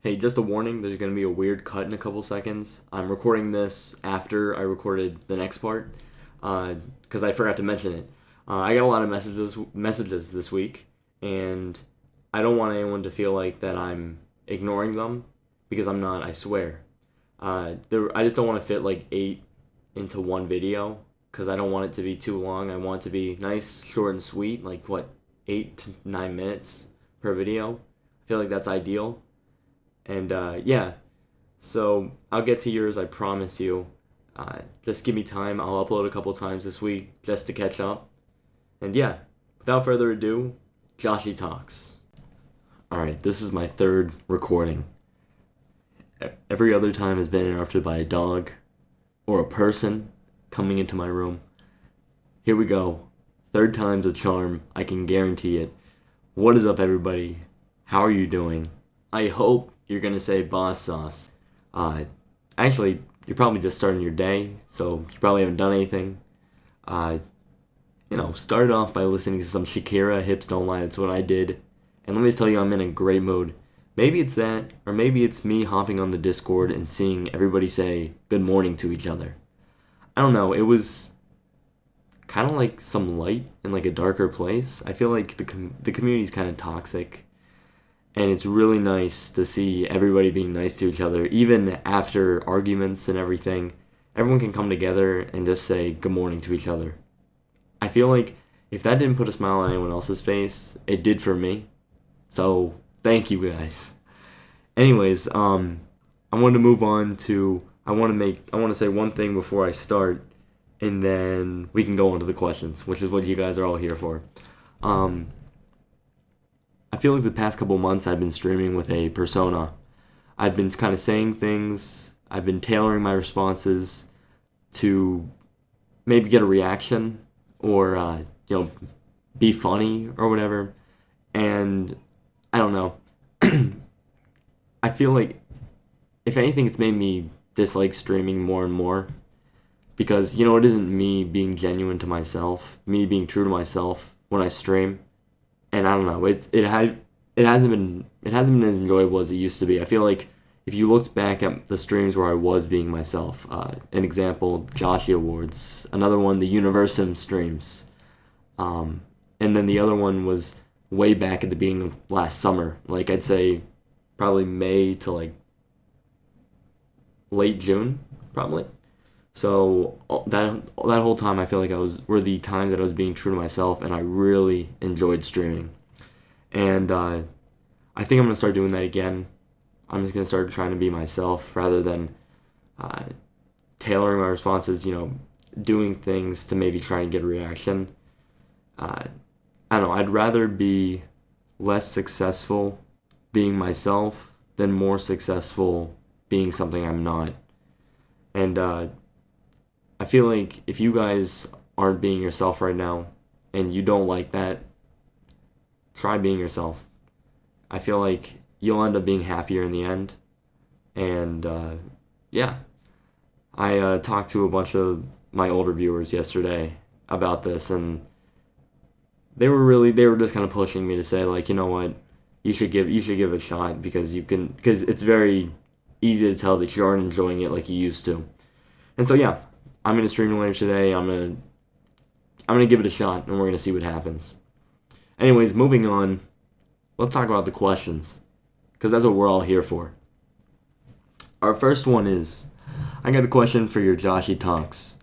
Hey, just a warning, there's going to be a weird cut in a couple seconds. I'm recording this after I recorded the next part because I forgot to mention it. I got a lot of messages this week, and I don't want anyone to feel like that I'm ignoring them because I'm not, I swear. I just don't want to fit like 8 into one video because I don't want it to be too long. I want it to be nice, short, and sweet, like 8 to 9 minutes per video. I feel like that's ideal. And yeah, so I'll get to yours, I promise you. Just give me time. I'll upload a couple times this week just to catch up. And yeah, without further ado, Joshie Talks. Alright, this is my third recording. Every other time has been interrupted by a dog or a person coming into my room. Here we go. Third time's a charm. I can guarantee it. What is up, everybody? How are you doing? I hope you're gonna say boss sauce. Actually, you're probably just starting your day, so you probably haven't done anything. Started off by listening to some Shakira, Hips Don't Lie. That's what I did. And let me just tell you, I'm in a great mood. Maybe it's that, or maybe it's me hopping on the Discord and seeing everybody say good morning to each other. I don't know, it was kind of like some light in like a darker place. I feel like the community's kind of toxic. And it's really nice to see everybody being nice to each other, even after arguments and everything. Everyone can come together and just say good morning to each other. I feel like if that didn't put a smile on anyone else's face, it did for me. So thank you guys. Anyways, I want to move on to I want to say one thing before I start, and then we can go on to the questions, which is what you guys are all here for. I feel like the past couple months I've been streaming with a persona. I've been kind of saying things. I've been tailoring my responses to maybe get a reaction or be funny or whatever. And I don't know. I feel like if anything, it's made me dislike streaming more and more because it isn't me being genuine to myself, me being true to myself when I stream. And I don't know, it hasn't been as enjoyable as it used to be. I feel like if you looked back at the streams where I was being myself, an example, Joshie Awards, another one, the Universum streams, and then the other one was way back at the beginning of last summer, like I'd say probably May to like late June, probably. So that whole time, I feel like were the times that I was being true to myself, and I really enjoyed streaming. And I think I'm gonna start doing that again. I'm just gonna start trying to be myself rather than tailoring my responses. Doing things to maybe try and get a reaction. I don't know. I'd rather be less successful being myself than more successful being something I'm not. And I feel like if you guys aren't being yourself right now and you don't like that, try being yourself. I feel like you'll end up being happier in the end. And yeah, I talked to a bunch of my older viewers yesterday about this, and they were just kind of pushing me to say, like, you know what, you should give it a shot because it's very easy to tell that you aren't enjoying it like you used to. And so yeah, I'm gonna stream later today. I'm gonna give it a shot, and we're gonna see what happens. Anyways, moving on. Let's talk about the questions, because that's what we're all here for. Our first one is, I got a question for your Joshie Talks.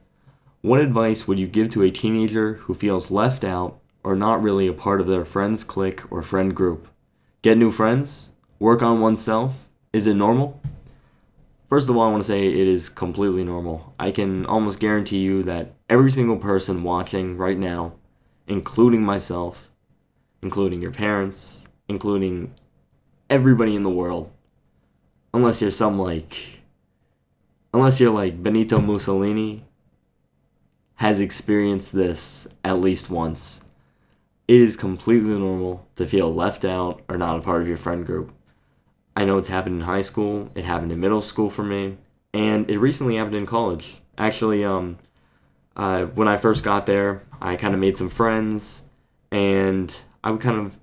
What advice would you give to a teenager who feels left out or not really a part of their friends' clique or friend group? Get new friends? Work on oneself? Is it normal? First of all, I want to say it is completely normal. I can almost guarantee you that every single person watching right now, including myself, including your parents, including everybody in the world, unless you're like Benito Mussolini, has experienced this at least once. It is completely normal to feel left out or not a part of your friend group. I know it's happened in high school, it happened in middle school for me, and it recently happened in college. Actually, when I first got there, I kind of made some friends, and I would kind of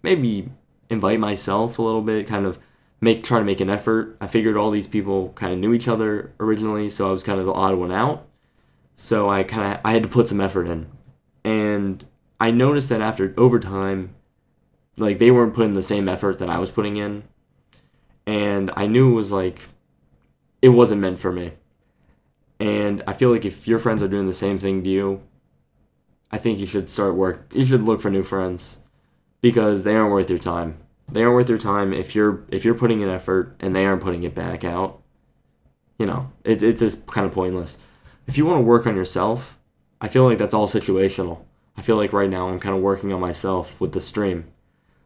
maybe invite myself a little bit, kind of try to make an effort. I figured all these people kind of knew each other originally, so I was kind of the odd one out. So I had to put some effort in. And I noticed that over time, like they weren't putting the same effort that I was putting in. And I knew it was like it wasn't meant for me. And I feel like if your friends are doing the same thing to you, I think you should look for new friends because they aren't worth your time. They aren't worth your time if you're putting in effort and they aren't putting it back out. It's just kind of pointless. If you want to work on yourself, I feel like that's all situational. I feel like right now I'm kind of working on myself with the stream.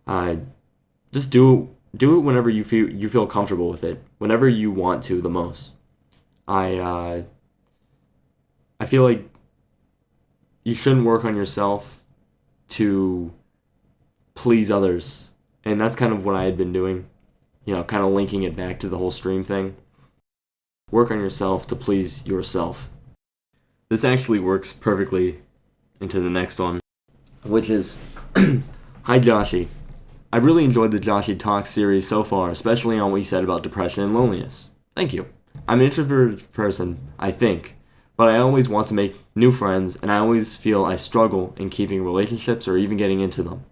Just do it whenever you feel comfortable with it, whenever you want to the most. I feel like you shouldn't work on yourself to please others, and that's kind of what I had been doing. Kind of linking it back to the whole stream thing. Work on yourself to please yourself. This actually works perfectly into the next one, which is, Hi Joshie. I really enjoyed the Joshie Talks series so far, especially on what you said about depression and loneliness. Thank you. I'm an introverted person, I think, but I always want to make new friends, and I always feel I struggle in keeping relationships or even getting into them.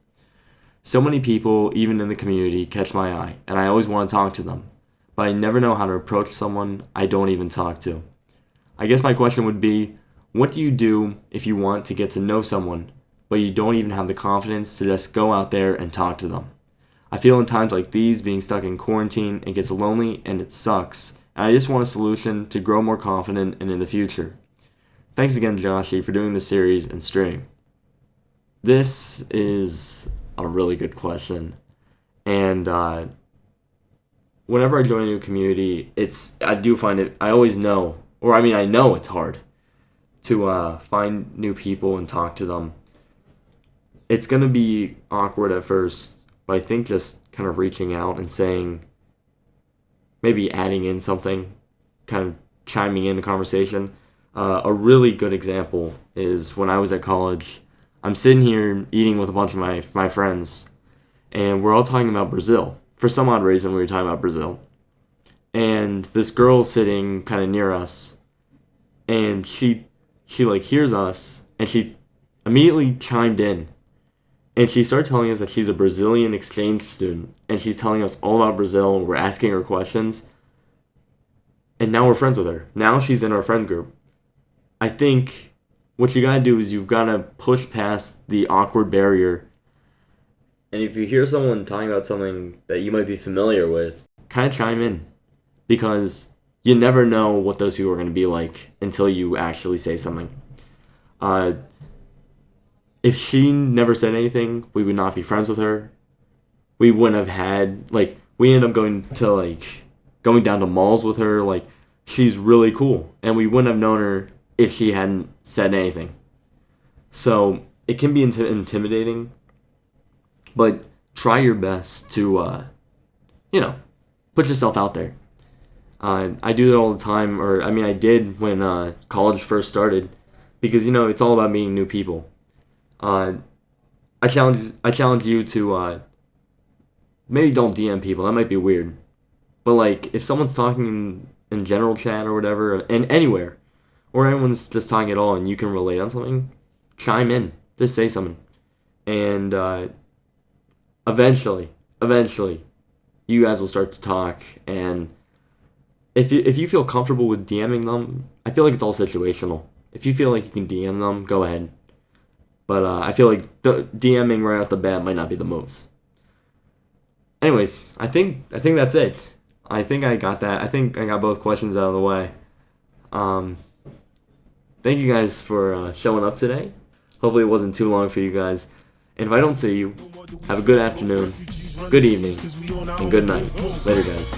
So many people, even in the community, catch my eye, and I always want to talk to them, but I never know how to approach someone I don't even talk to. I guess my question would be, what do you do if you want to get to know someone, but you don't even have the confidence to just go out there and talk to them? I feel in times like these, being stuck in quarantine, it gets lonely and it sucks, and I just want a solution to grow more confident and in the future. Thanks again, Joshie, for doing the series and stream. This is a really good question, and whenever I join a new community, I do find it. I always know, I know it's hard to find new people and talk to them. It's gonna be awkward at first, but I think just kind of reaching out and saying, maybe adding in something, kind of chiming in a conversation. A really good example is when I was at college. I'm sitting here eating with a bunch of my friends, and we're all talking about Brazil. For some odd reason, we were talking about Brazil. And this girl's sitting kind of near us, and she like hears us, and she immediately chimed in. And she started telling us that she's a Brazilian exchange student, and she's telling us all about Brazil, and we're asking her questions. And now we're friends with her. Now she's in our friend group. I think what you gotta do is you've gotta push past the awkward barrier. And if you hear someone talking about something that you might be familiar with, kind of chime in. Because you never know what those people are going to be like until you actually say something. If she never said anything, we would not be friends with her. We wouldn't have had, we ended up going down to malls with her. She's really cool. And we wouldn't have known her if she hadn't said anything. So it can be intimidating, but try your best to, put yourself out there. I do that all the time, I did when college first started, because it's all about meeting new people. I challenge you to maybe don't DM people. That might be weird, but if someone's talking in general chat or whatever, and anywhere, or anyone's just talking at all, and you can relate on something, chime in. Just say something, and eventually, you guys will start to talk. And if you feel comfortable with DMing them, I feel like it's all situational. If you feel like you can DM them, go ahead. But I feel like DMing right off the bat might not be the moves. Anyways, I think that's it. I think I got that. I think I got both questions out of the way. Thank you guys for showing up today. Hopefully it wasn't too long for you guys. And if I don't see you, have a good afternoon, good evening, and good night. Later, guys.